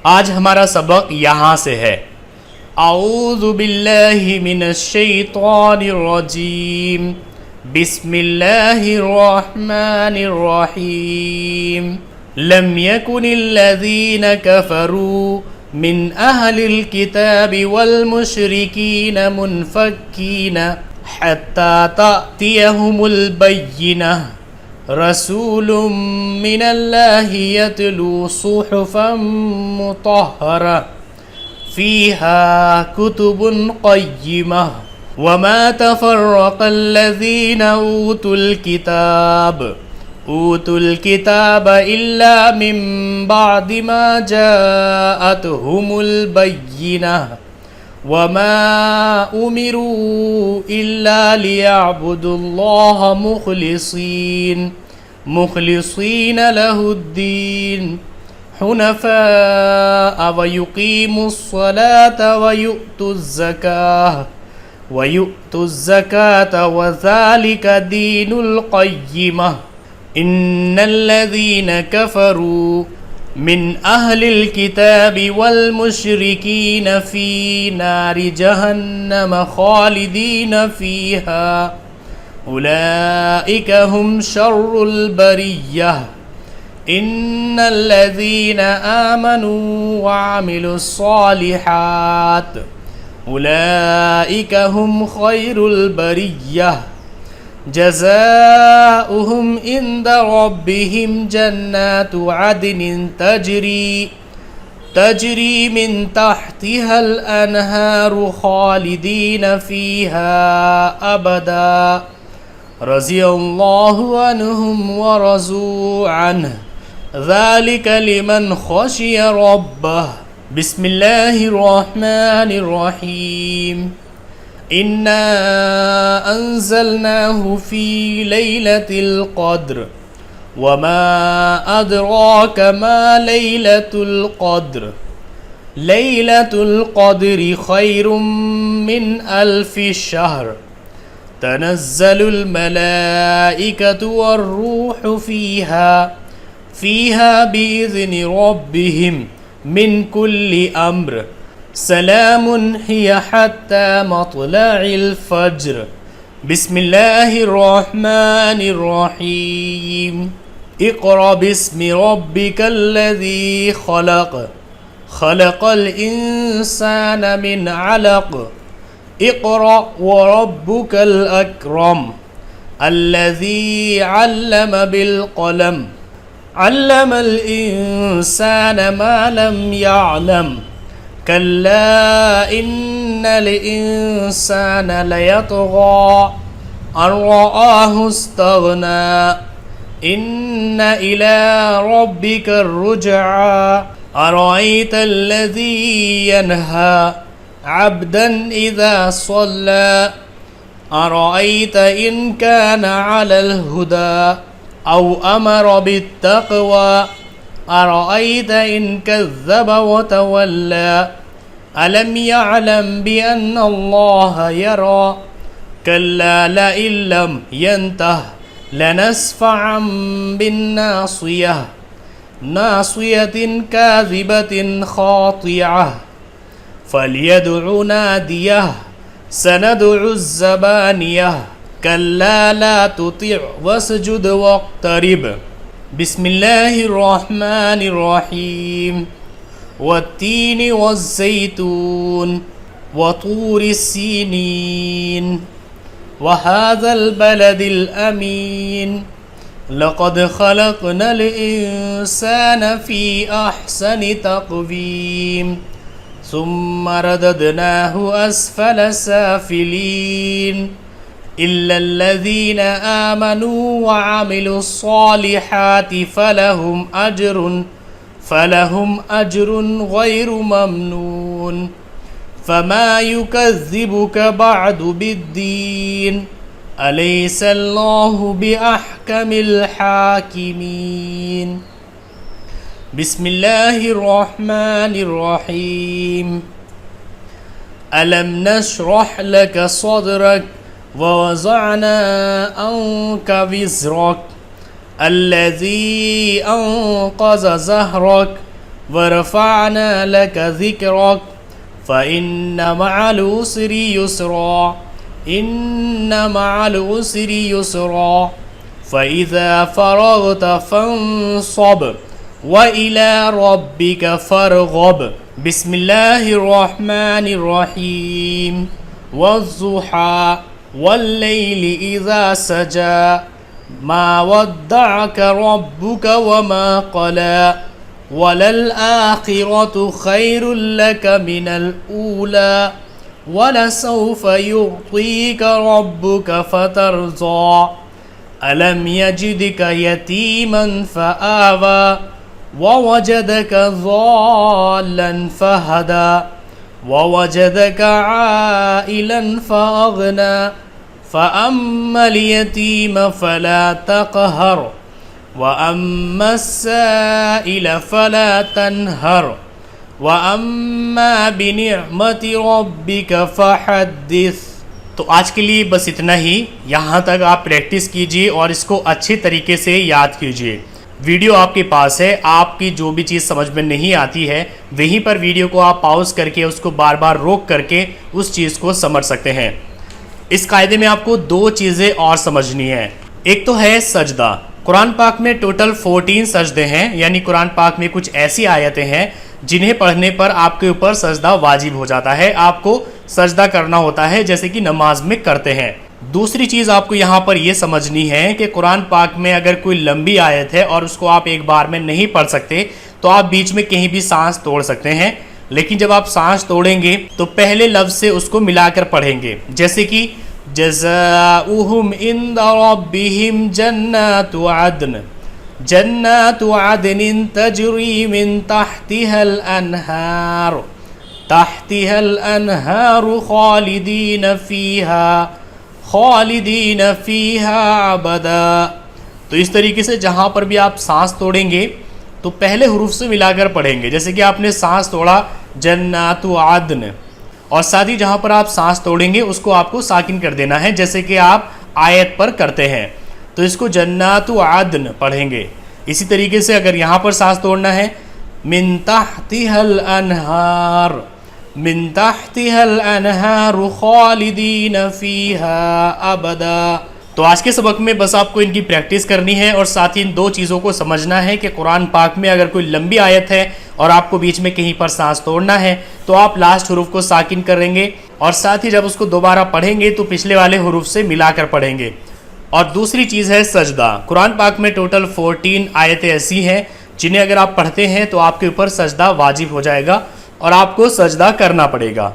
आज हमारा सबक यहाँ से है। आऊज़ु बिल्लाहि मिनश शैतानिर रजीम। बिस्मिल्लाहिर रहमानिर रहीम। लम यकुनिल्लज़ीन कफ़रू मिन अहलिल किताबि वल मुशरिकीन मुनफ़क्कीन हत्ता तातियहुमुल बय्यिनह रसूलुम मिनल्लाहि यतलू सुहुफ़म मुतहहरा फ़ीहा कुतुबुन क़य्यिमह वमा तफ़र्रक़ल्लज़ीन ऊतुल किताब इल्ला मिन बअदि मा जाअतहुमुल बय्यिनह वमा उमिरू इल्ला लियअबुदुल्लाह मुख़लिसीन लहुद्दीन हुनफ़ाअ व युक़ीमुस्सलात व यु'तुज़्ज़कात व ज़ालिक दीनुल क़य्यिमह। इन्नल्लज़ीन कफ़रू मिन अहलिल किताबि वल मुशरिकीन फ़ी नारि जहन्नम ख़ालिदीन फ़ीहा उलाइक हुम शर्रुल बरिय्यह। इन्नल्लज़ीन आमनू व अमिलुस्सालिहात उलाइक हुम खैरुल बरिय्यह। जज़ाउहुम इंद रब्बिहिम जन्नातु अदनिन तजरी मिन तहतिहल अनहारु खालिदीन फ़ीहा अबदा रज़ियल्लाहु अन्हुम व रज़ू अन्हु ज़ालिक लिमन ख़शिय रब्बह। बिस्मिल्लाहिर रहमानिर रहीम। इन्ना अंज़लनाहु फ़ी लैलतिल क़द्र वमा अदराक मा लैलतुल क़द्र लैलतुल क़द्रि खैरुम मिन अल्फ़ि शहर तनज़्ज़लुल मलाइकतु वर्रूहु फ़ीहा बिइज़्नि रब्बिहिम मिन कुल्लि अम्र सलामुन हिय हत्ता मत्लइल फ़ज्र। बिस्मिल्लाहिर रहमानिर रहीम। इक़रा बिस्मि रब्बिकल्लज़ी ख़लक़ ख़लक़ल इंसान मिन अलक़ इक़रा व रब्बुकल अकरम अल्लज़ी अल्लम बिल क़लम अल्लमल इंसान मा लम यअलम कल्ला इन्नल इंसान लयतग़ा अन रआहु इस्तग़ना इन्न इला रब्बिकर रुजआ अरअयतल्लज़ी यनहा अब्दन इज़ा सल्ला अरअयत इन कान अलल हुदा औ अमर बित्तक़वा अरअयत इन कज़्ज़ब व तवल्ला अलम यअलम बिअन्नल्लाह यरा कल्ला लइन लम यंतह लनस्फ़अन बिन्नासियह नासियतिन काज़िबतिन ख़ातिअह फ़ल्यदउ नादियह सनदउ ज़बानियह कल्ला ला तुतिअ वस्जुद वक़्तरिब। बिस्मिल्लाहिर रहमानिर रहीम। वत्तीनि वज़्ज़ैतून वतूरिस सीनीन वहाज़ल बलदिल अमीन लक़द ख़लक़नल इंसान फ़ी अहसनि तक़वीम सुम्म रददनाहु अस्फ़ल साफ़िलीन इल्लल्लज़ीन आमनू व अमिलुस्सालिहाति फ़लहुम अज्रुन गैरु ममनून फ़मा युकज़्ज़िबुक बअदु बिद्दीन अलैसल्लाहु बिअहकमिल हाकिमीन। बिस्मिल्लाहिर रहमानिर रहीम। अलम नशरह लक सदरक व वज़अना अन्क विज़रक अल्लज़ी अन्क़ज़ ज़हरक ورفعنا لك ذكرك فإن مع العسر يسرا إن مع العسر يسرا فإذا فرغت فانصب وإلى ربك فارغب بسم الله الرحمن الرحيم والضحى والليل إذا سجى ما ودعك ربك وما قلى وللآخرة خير لك من الأولى ولسوف يعطيك ربك فترضى ألم يجدك يتيما فآوى ووجدك ضالا فهدى ووجدك عائلا فأغنى فأما اليتيم فلا تقهر وأما السائل فلا تنهر وأما بنعمة ربك فحدث. تو آج کے لیے بس اتنا ہی. یہاں تک آپ پریکٹس کیجئے اور اس کو اچھے طریقے سے یاد کیجئے. ویڈیو آپ کے پاس ہے, آپ کی جو بھی چیز سمجھ میں نہیں آتی ہے وہیں پر ویڈیو کو آپ پاؤز کر کے اس کو بار بار روک کر کے اس چیز کو سمجھ سکتے ہیں. اس قاعدے میں آپ کو دو چیزیں اور سمجھنی ہیں. ایک تو ہے سجدہ. قرآن پاک میں ٹوٹل 14 سجدے ہیں, یعنی قرآن پاک میں کچھ ایسی آیتیں ہیں جنہیں پڑھنے پر آپ کے اوپر سجدہ واجب ہو جاتا ہے, آپ کو سجدہ کرنا ہوتا ہے جیسے کہ نماز میں کرتے ہیں. دوسری چیز آپ کو یہاں پر یہ سمجھنی ہے کہ قرآن پاک میں اگر کوئی لمبی آیت ہے اور اس کو آپ ایک بار میں نہیں پڑھ سکتے تو آپ بیچ میں کہیں بھی سانس توڑ سکتے ہیں, لیکن جب آپ سانس توڑیں گے تو پہلے لفظ سے اس کو ملا کر پڑھیں گے. جیسے کہ جزاؤہم عند ربہم جنات عدن تجری من تحتها الانہار خالدین فیہا ابدا. تو اس طریقے سے جہاں پر بھی آپ سانس توڑیں گے تو پہلے حروف سے ملا کر پڑھیں گے. جیسے کہ آپ نے سانس توڑا جنات عدن, اور ساتھ ہی جہاں پر آپ سانس توڑیں گے اس کو آپ کو ساکن کر دینا ہے جیسے کہ آپ آیت پر کرتے ہیں, تو اس کو جنات عدن پڑھیں گے. اسی طریقے سے اگر یہاں پر سانس توڑنا ہے من تحتها الانہار خالدین فیہا ابدا. تو آج کے سبق میں بس آپ کو ان کی پریکٹس کرنی ہے اور ساتھ ہی ان دو چیزوں کو سمجھنا ہے کہ قرآن پاک میں اگر کوئی لمبی آیت ہے اور آپ کو بیچ میں کہیں پر سانس توڑنا ہے تو آپ لاسٹ حروف کو ساکن کریں گے, اور ساتھ ہی جب اس کو دوبارہ پڑھیں گے تو پچھلے والے حروف سے ملا کر پڑھیں گے. اور دوسری چیز ہے سجدہ. قرآن پاک میں ٹوٹل 14 آیتیں ایسی ہیں جنہیں اگر آپ پڑھتے ہیں تو آپ کے اوپر سجدہ واجب ہو جائے گا اور آپ کو سجدہ کرنا پڑے گا.